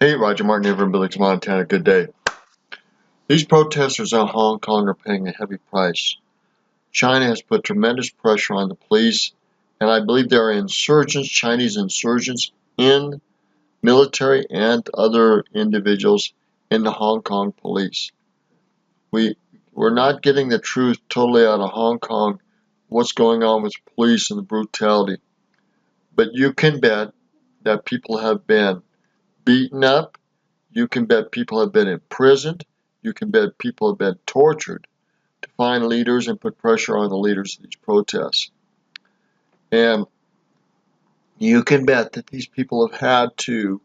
Hey, Roger Martin here from Billings, Montana. Good day. These protesters in Hong Kong are paying a heavy price. China has put tremendous pressure on the police, and I believe there are insurgents, Chinese insurgents, in military and other individuals in the Hong Kong police. We're not getting the truth totally out of Hong Kong, what's going on with police and the brutality. But you can bet that people have been beaten up. You can bet people have been imprisoned. You can bet people have been tortured to find leaders and put pressure on the leaders of these protests. And you can bet that these people have had to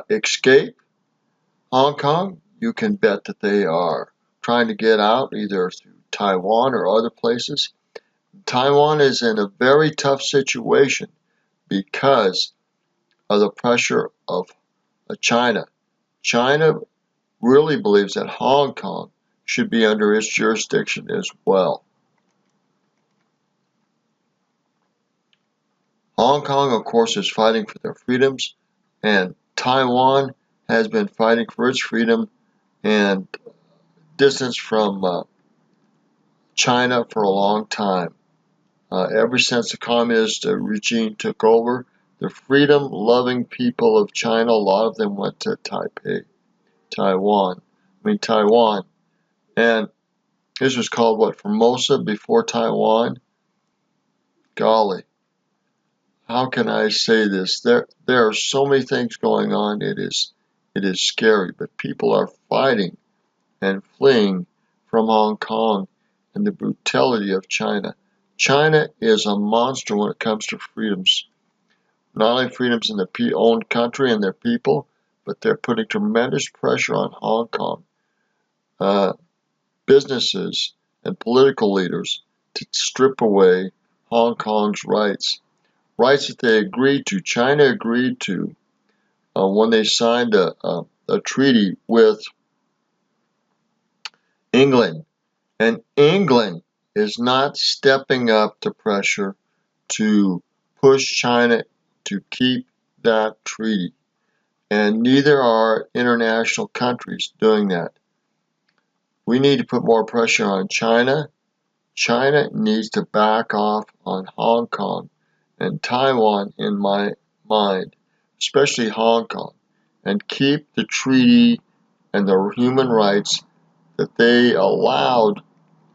escape Hong Kong. You can bet that they are trying to get out either through Taiwan or other places. Taiwan is in a very tough situation because of the pressure of China. China really believes that Hong Kong should be under its jurisdiction as well. Hong Kong, of course, is fighting for their freedoms, and Taiwan has been fighting for its freedom and distance from China for a long time. Ever since the communist regime took over, the freedom-loving people of China, a lot of them went to Taiwan. And this was called what, Formosa before Taiwan? Golly, how can I say this? There are so many things going on. It is scary, but people are fighting and fleeing from Hong Kong and the brutality of China. China is a monster when it comes to freedoms. Not only freedoms in their own country and their people, but they're putting tremendous pressure on Hong Kong businesses and political leaders to strip away Hong Kong's rights that they agreed to. China agreed to when they signed a treaty with England. And England is not stepping up to pressure to push China to keep that treaty. And neither are international countries doing that. We need to put more pressure on China. China needs to back off on Hong Kong and Taiwan, in my mind, especially Hong Kong, and keep the treaty and the human rights that they allowed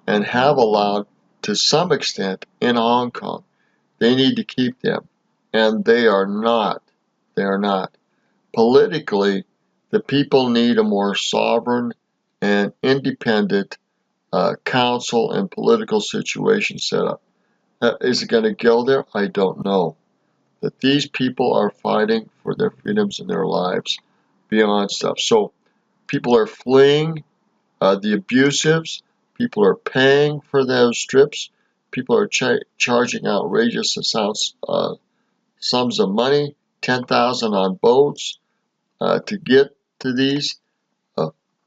and have allowed to some extent in Hong Kong. They need to keep them, and they are not. They are not. Politically, the people need a more sovereign and independent council and political situation set up. Is it going to go there? I don't know. But these people are fighting for their freedoms and their lives beyond stuff. So people are fleeing the abusives. People are paying for those strips. People are charging outrageous sums of money, 10,000 on boats to get to these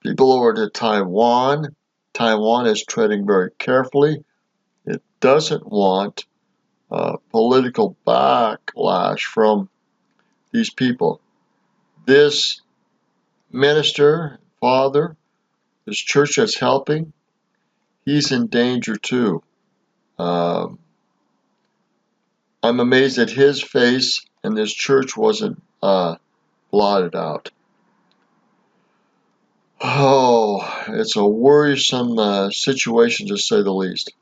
people over to Taiwan. Taiwan is treading very carefully. It doesn't want political backlash from these people. This minister, father, this church that's helping, he's in danger too. I'm amazed that his face and this church wasn't blotted out. Oh, it's a worrisome situation to say the least.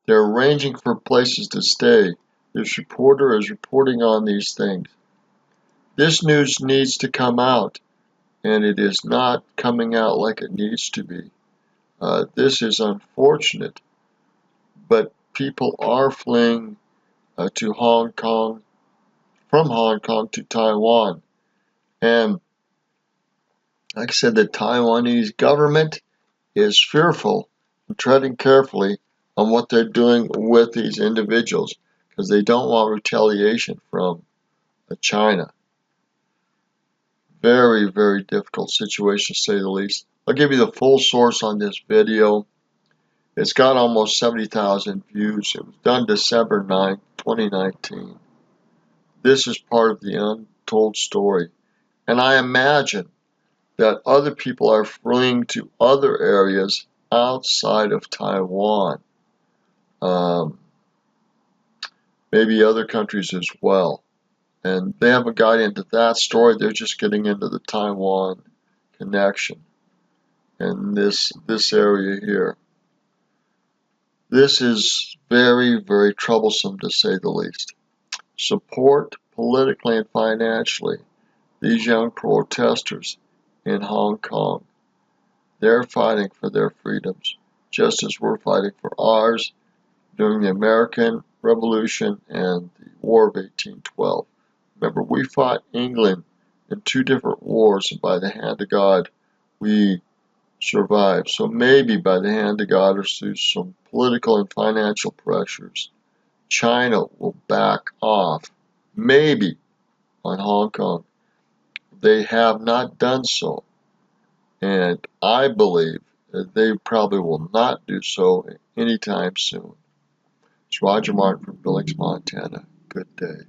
They're arranging for places to stay. This reporter is reporting on these things. This news needs to come out, and it is not coming out like it needs to be. This is unfortunate, but people are fleeing to Hong Kong, from Hong Kong to Taiwan. And like I said, the Taiwanese government is fearful and treading carefully on what they're doing with these individuals because they don't want retaliation from China. Very, very difficult situation to say the least. I'll give you the full source on this video. It's got almost 70,000 views. It was done December 9, 2019. this is part of the untold story. And I imagine that other people are fleeing to other areas outside of Taiwan, maybe other countries as well. And they haven't got into that story. They're just getting into the Taiwan connection and this area here. This is very, very troublesome, to say the least. Support politically and financially these young protesters in Hong Kong. They're fighting for their freedoms, just as we're fighting for ours during the American Revolution and the War of 1812. Remember, we fought England in 2 different wars, and by the hand of God, we survived. So maybe by the hand of God, or through some political and financial pressures, China will back off, maybe, on Hong Kong. They have not done so, and I believe that they probably will not do so anytime soon. It's Roger Martin from Billings, Montana. Good day.